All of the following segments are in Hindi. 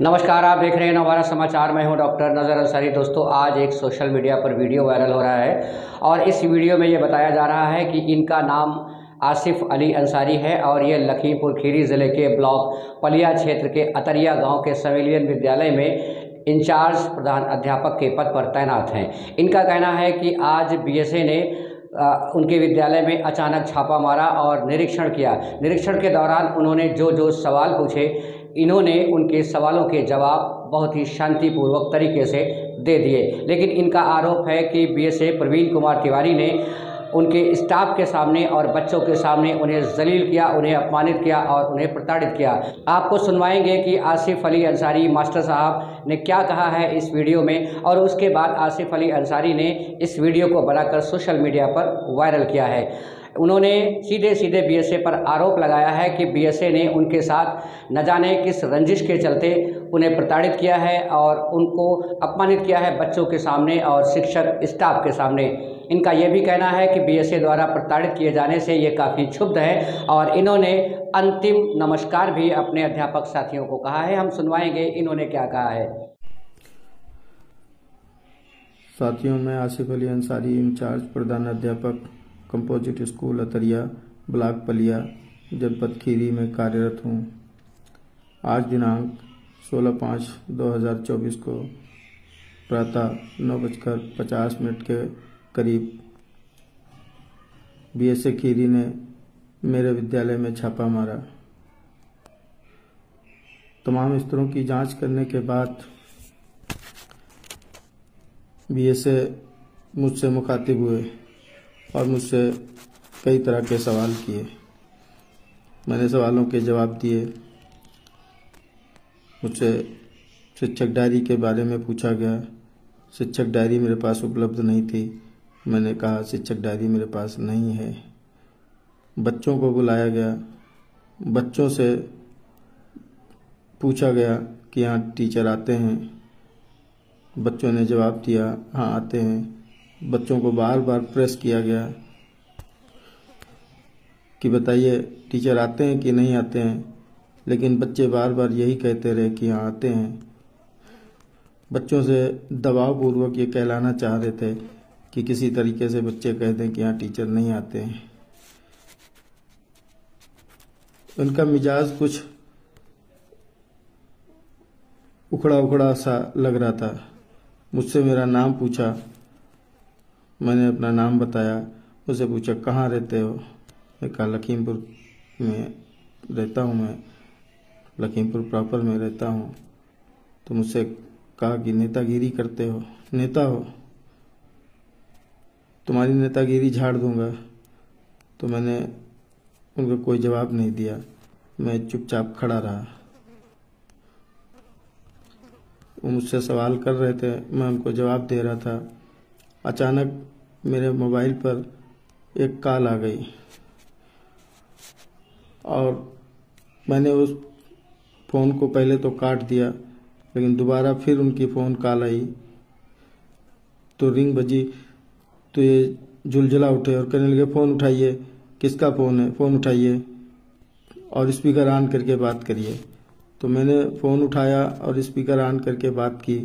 नमस्कार, आप देख रहे हैं नवभारत समाचार। मैं हूं डॉक्टर नज़र अंसारी। दोस्तों, आज एक सोशल मीडिया पर वीडियो वायरल हो रहा है और इस वीडियो में ये बताया जा रहा है कि इनका नाम आसिफ अली अंसारी है और ये लखीमपुर खीरी ज़िले के ब्लॉक पलिया क्षेत्र के अतरिया गांव के सिविलियन विद्यालय में इंचार्ज प्रधान अध्यापक के पद पर तैनात हैं। इनका कहना है कि आज बीएसए ने उनके विद्यालय में अचानक छापा मारा और निरीक्षण किया। निरीक्षण के दौरान उन्होंने जो सवाल पूछे, इन्होंने उनके सवालों के जवाब बहुत ही शांतिपूर्वक तरीके से दे दिए। लेकिन इनका आरोप है कि बीएसए प्रवीण कुमार तिवारी ने उनके स्टाफ के सामने और बच्चों के सामने उन्हें जलील किया, उन्हें अपमानित किया और उन्हें प्रताड़ित किया। आपको सुनवाएंगे कि आसिफ अली अंसारी मास्टर साहब ने क्या कहा है इस वीडियो में, और उसके बाद आसिफ अली अंसारी ने इस वीडियो को बनाकर सोशल मीडिया पर वायरल किया है। उन्होंने सीधे बीएसए पर आरोप लगाया है कि बीएसए ने उनके साथ न जाने किस रंजिश के चलते उन्हें प्रताड़ित किया है और उनको अपमानित किया है बच्चों के सामने और शिक्षक स्टाफ के सामने। इनका यह भी कहना है कि बीएसए द्वारा प्रताड़ित किए जाने से ये काफ़ी क्षुब्ध है और इन्होंने अंतिम नमस्कार भी अपने अध्यापक साथियों को कहा है। हम सुनवाएंगे इन्होंने क्या कहा है। साथियों, मैं आसिफ अली अंसारी, इंचार्ज प्रधान अध्यापक कंपोजिट स्कूल अतरिया, ब्लॉक पलिया, जनपद खीरी में कार्यरत हूँ। आज दिनांक 16/5/2024 को प्रातः 9:50 के करीब बीएसए खीरी ने मेरे विद्यालय में छापा मारा। तमाम स्तरों की जांच करने के बाद बीएसए मुझसे मुखातिब हुए और मुझसे कई तरह के सवाल किए। मैंने सवालों के जवाब दिए। मुझसे शिक्षक डायरी के बारे में पूछा गया। शिक्षक डायरी मेरे पास उपलब्ध नहीं थी। मैंने कहा शिक्षक डायरी मेरे पास नहीं है। बच्चों को बुलाया गया। बच्चों से पूछा गया कि यहाँ टीचर आते हैं। बच्चों ने जवाब दिया, हाँ आते हैं। बच्चों को बार बार प्रेस किया गया कि बताइए टीचर आते हैं कि नहीं आते हैं, लेकिन बच्चे बार बार यही कहते रहे कि हाँ आते हैं। बच्चों से दबावपूर्वक ये कहलाना चाह रहे थे कि किसी तरीके से बच्चे कह दें कि यहाँ टीचर नहीं आते हैं। उनका मिजाज कुछ उखड़ा उखड़ा सा लग रहा था। मुझसे मेरा नाम पूछा। मैंने अपना नाम बताया। मुझसे पूछा कहाँ रहते हो। मैं कहा लखीमपुर में रहता हूँ, मैं लखीमपुर प्रॉपर में रहता हूँ। तो मुझसे कहा कि नेतागिरी करते हो, नेता हो, तुम्हारी नेतागिरी झाड़ दूंगा। तो मैंने उनको कोई जवाब नहीं दिया। मैं चुपचाप खड़ा रहा। वो मुझसे सवाल कर रहे थे, मैं उनको जवाब दे रहा था। अचानक मेरे मोबाइल पर एक कॉल आ गई और मैंने उस फ़ोन को पहले तो काट दिया, लेकिन दोबारा फिर उनकी फ़ोन कॉल आई तो रिंग बजी। तो ये झुलझुला उठे और कहने लगे फ़ोन उठाइए, किसका फ़ोन है, फ़ोन उठाइए और स्पीकर ऑन करके बात करिए। तो मैंने फ़ोन उठाया और स्पीकर ऑन करके बात की।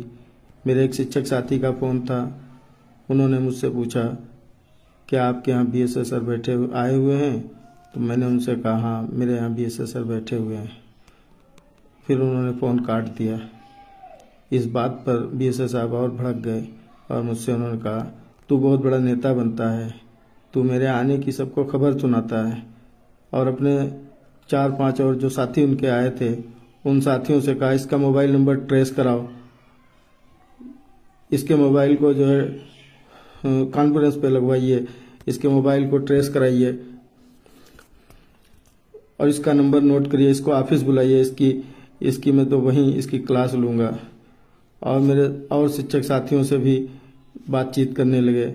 मेरे एक शिक्षक साथी का फ़ोन था। उन्होंने मुझसे पूछा क्या आपके यहाँ बीएसए सर आए हुए हैं। तो मैंने उनसे कहा हाँ मेरे यहाँ बीएसए सर बैठे हुए हैं। फिर उन्होंने फ़ोन काट दिया। इस बात पर बीएसए साहब और भड़क गए और मुझसे उन्होंने कहा तू बहुत बड़ा नेता बनता है, तू मेरे आने की सबको खबर सुनाता है। और अपने 4-5 और जो साथी उनके आए थे उन साथियों से कहा इसका मोबाइल नंबर ट्रेस कराओ, इसके मोबाइल को जो है कॉन्फ्रेंस पे लगवाइए, इसके मोबाइल को ट्रेस कराइए और इसका नंबर नोट करिए, इसको ऑफिस बुलाइए, इसकी मैं तो वहीं इसकी क्लास लूँगा। और मेरे और शिक्षक साथियों से भी बातचीत करने लगे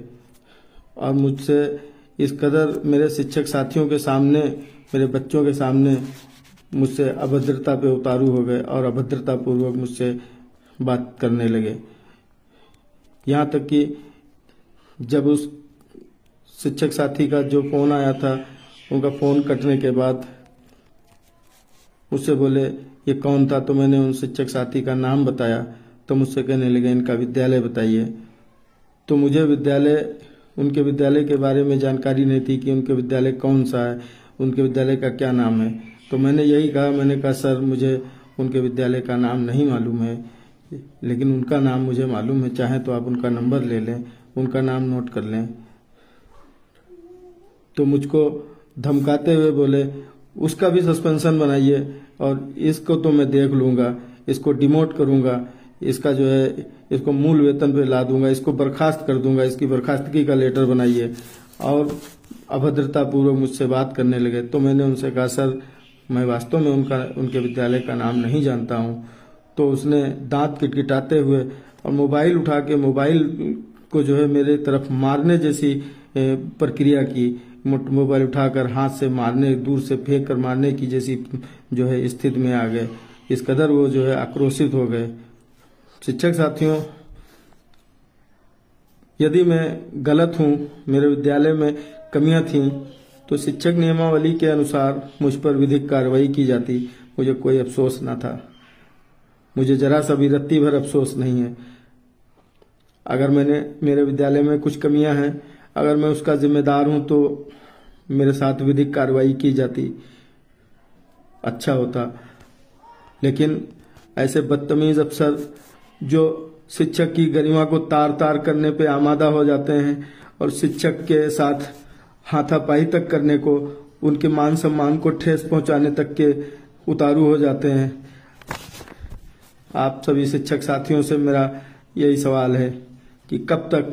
और मुझसे इस कदर मेरे शिक्षक साथियों के सामने, मेरे बच्चों के सामने मुझसे अभद्रता पे उतारू हो गए और अभद्रतापूर्वक मुझसे बात करने लगे। यहाँ तक कि जब उस शिक्षक साथी का जो फ़ोन आया था, उनका फ़ोन कटने के बाद मुझसे बोले ये कौन था, तो मैंने उन शिक्षक साथी का नाम बताया तो मुझसे कहने लगे इनका विद्यालय बताइए। तो मुझे उनके विद्यालय के बारे में जानकारी नहीं थी कि उनके विद्यालय कौन सा है, उनके विद्यालय का क्या नाम है। तो मैंने यही कहा, मैंने कहा सर मुझे उनके विद्यालय का नाम नहीं मालूम है, लेकिन उनका नाम मुझे मालूम है, चाहे तो आप उनका नंबर ले लें, उनका नाम नोट कर लें। तो मुझको धमकाते हुए बोले उसका भी सस्पेंशन बनाइए और इसको तो मैं देख लूंगा, इसको डिमोट करूंगा, इसका जो है इसको मूल वेतन पे ला दूंगा, इसको बर्खास्त कर दूंगा, इसकी बर्खास्तगी का लेटर बनाइए। और अभद्रता पूर्वक मुझसे बात करने लगे। तो मैंने उनसे कहा सर मैं वास्तव में उनके विद्यालय का नाम नहीं जानता हूँ। तो उसने दांत किटकिटाते हुए और मोबाइल उठा के मोबाइल को जो है मेरे तरफ मारने जैसी प्रक्रिया की। मोबाइल उठाकर हाथ से मारने, दूर से फेंक कर मारने की जैसी जो है स्थिति में आ गए। इस कदर वो जो है आक्रोशित हो गए। शिक्षक साथियों, यदि मैं गलत हूं, मेरे विद्यालय में कमियां थीं, तो शिक्षक नियमावली के अनुसार मुझ पर विधिक कार्रवाई की जाती, मुझे कोई अफसोस न था। मुझे जरा सा भी रत्ती भर अफसोस नहीं है। अगर मेरे विद्यालय में कुछ कमियां हैं, अगर मैं उसका जिम्मेदार हूं, तो मेरे साथ विधिक कार्रवाई की जाती, अच्छा होता। लेकिन ऐसे बदतमीज अफसर जो शिक्षक की गरिमा को तार तार करने पे आमादा हो जाते हैं और शिक्षक के साथ हाथापाई तक करने को, उनके मान सम्मान को ठेस पहुंचाने तक के उतारू हो जाते हैं। आप सभी शिक्षक साथियों से मेरा यही सवाल है कि कब तक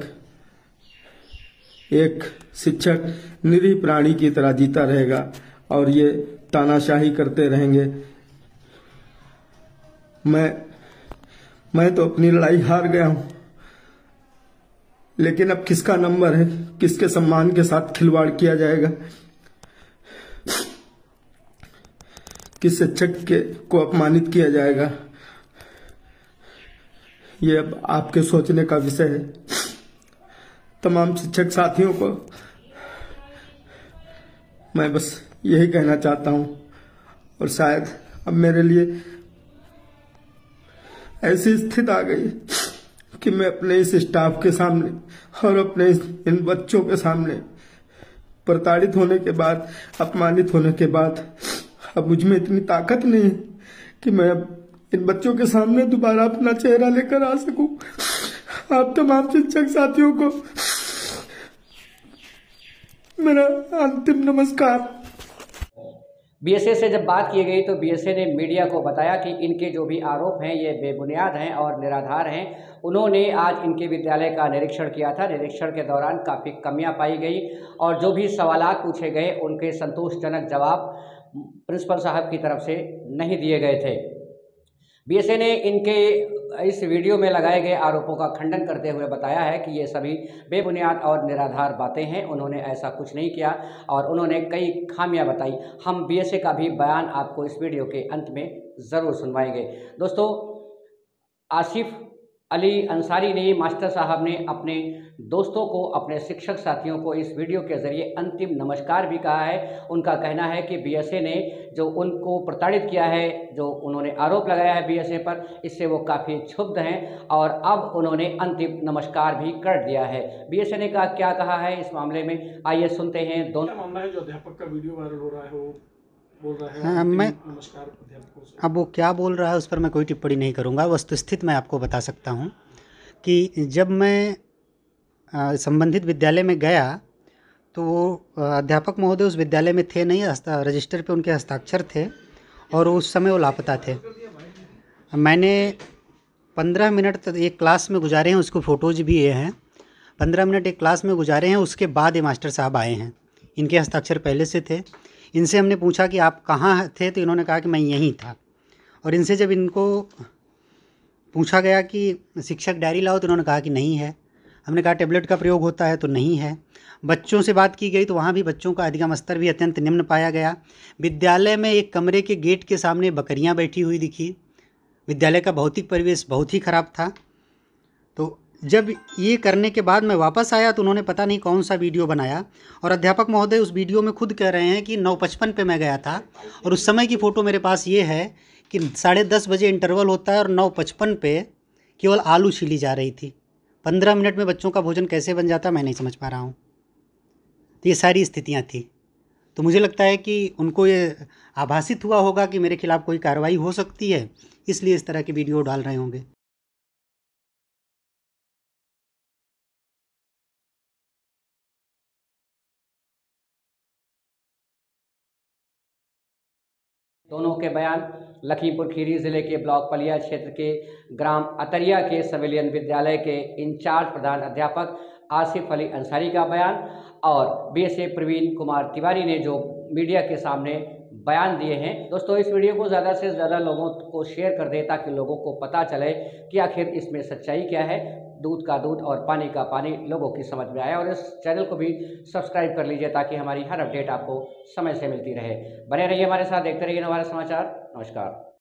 एक शिक्षक निरीह प्राणी की तरह जीता रहेगा और ये तानाशाही करते रहेंगे। मैं तो अपनी लड़ाई हार गया हूं, लेकिन अब किसका नंबर है, किसके सम्मान के साथ खिलवाड़ किया जाएगा, किस शिक्षक को अपमानित किया जाएगा, ये अब आपके सोचने का विषय है। तमाम शिक्षक साथियों को मैं बस यही कहना चाहता हूं, और शायद अब मेरे लिए ऐसी स्थिति आ गई कि मैं अपने इस स्टाफ के सामने और अपने इन बच्चों के सामने प्रताड़ित होने के बाद, अपमानित होने के बाद, अब मुझ में इतनी ताकत नहीं है कि मैं इन बच्चों के सामने दोबारा अपना चेहरा लेकर आ सकूं। आप तमाम शिक्षक साथियों को मेरा अंतिम नमस्कार। बीएसए से जब बात की गई तो बीएसए ने मीडिया को बताया कि इनके जो भी आरोप हैं ये बेबुनियाद हैं और निराधार हैं। उन्होंने आज इनके विद्यालय का निरीक्षण किया था। निरीक्षण के दौरान काफ़ी कमियां पाई गई और जो भी सवालात पूछे गए उनके संतोषजनक जवाब प्रिंसिपल साहब की तरफ से नहीं दिए गए थे। बीएसए ने इनके इस वीडियो में लगाए गए आरोपों का खंडन करते हुए बताया है कि ये सभी बेबुनियाद और निराधार बातें हैं, उन्होंने ऐसा कुछ नहीं किया और उन्होंने कई खामियां बताई। हम बीएसए का भी बयान आपको इस वीडियो के अंत में ज़रूर सुनवाएंगे। दोस्तों, आसिफ अली अंसारी ने, मास्टर साहब ने अपने दोस्तों को, अपने शिक्षक साथियों को इस वीडियो के ज़रिए अंतिम नमस्कार भी कहा है। उनका कहना है कि बीएसए ने जो उनको प्रताड़ित किया है, जो उन्होंने आरोप लगाया है बीएसए पर, इससे वो काफ़ी क्षुब्ध हैं और अब उन्होंने अंतिम नमस्कार भी कर दिया है। बीएसए ने क्या कहा है इस मामले में, आइए सुनते हैं। दोनों मामला है जो अध्यापक का वीडियो वायरल हो रहा है, वो बोल रहा है नमस्कार अध्यापकों से। अब वो क्या बोल रहा है उस पर मैं कोई टिप्पणी नहीं करूँगा। वस्तुस्थिति मैं आपको बता सकता हूँ कि जब मैं संबंधित विद्यालय में गया तो वो अध्यापक महोदय उस विद्यालय में थे नहीं, रजिस्टर पे उनके हस्ताक्षर थे और उस समय वो लापता थे। मैंने 15 मिनट तक एक क्लास में गुजारे हैं, उसको फ़ोटोज़ भी ये हैं। 15 मिनट एक क्लास में गुजारे हैं, उसके बाद ये मास्टर साहब आए हैं। इनके हस्ताक्षर पहले से थे। इनसे हमने पूछा कि आप कहाँ थे, तो इन्होंने कहा कि मैं यहीं था। और इनसे जब इनको पूछा गया कि शिक्षक डायरी लाओ, तो इन्होंने कहा कि नहीं है। हमने कहा टेबलेट का प्रयोग होता है, तो नहीं है। बच्चों से बात की गई तो वहाँ भी बच्चों का अधिगम स्तर भी अत्यंत निम्न पाया गया। विद्यालय में एक कमरे के गेट के सामने बकरियाँ बैठी हुई दिखी। विद्यालय का भौतिक परिवेश बहुत ही ख़राब था। तो जब ये करने के बाद मैं वापस आया तो उन्होंने पता नहीं कौन सा वीडियो बनाया और अध्यापक महोदय उस वीडियो में खुद कह रहे हैं कि 9:55 पे मैं गया था और उस समय की फ़ोटो मेरे पास ये है कि 10:30 बजे इंटरवल होता है और 9:55 पे केवल आलू छीली जा रही थी। 15 मिनट में बच्चों का भोजन कैसे बन जाता, मैं नहीं समझ पा रहा हूँ। तो ये सारी स्थितियाँ थी। तो मुझे लगता है कि उनको ये आभासित हुआ होगा कि मेरे खिलाफ़ कोई कार्रवाई हो सकती है, इसलिए इस तरह की वीडियो डाल रहे होंगे। दोनों के बयान लखीमपुर खीरी ज़िले के ब्लॉक पलिया क्षेत्र के ग्राम अतरिया के सिविलियन विद्यालय के इंचार्ज प्रधान अध्यापक आसिफ अली अंसारी का बयान और बीएसए प्रवीण कुमार तिवारी ने जो मीडिया के सामने बयान दिए हैं। दोस्तों, इस वीडियो को ज़्यादा से ज़्यादा लोगों को शेयर कर दें ताकि लोगों को पता चले कि आखिर इसमें सच्चाई क्या है। दूध का दूध और पानी का पानी लोगों की समझ में आए। और इस चैनल को भी सब्सक्राइब कर लीजिए ताकि हमारी हर अपडेट आपको समय से मिलती रहे। बने रहिए हमारे साथ, देखते रहिए हमारे समाचार। नमस्कार।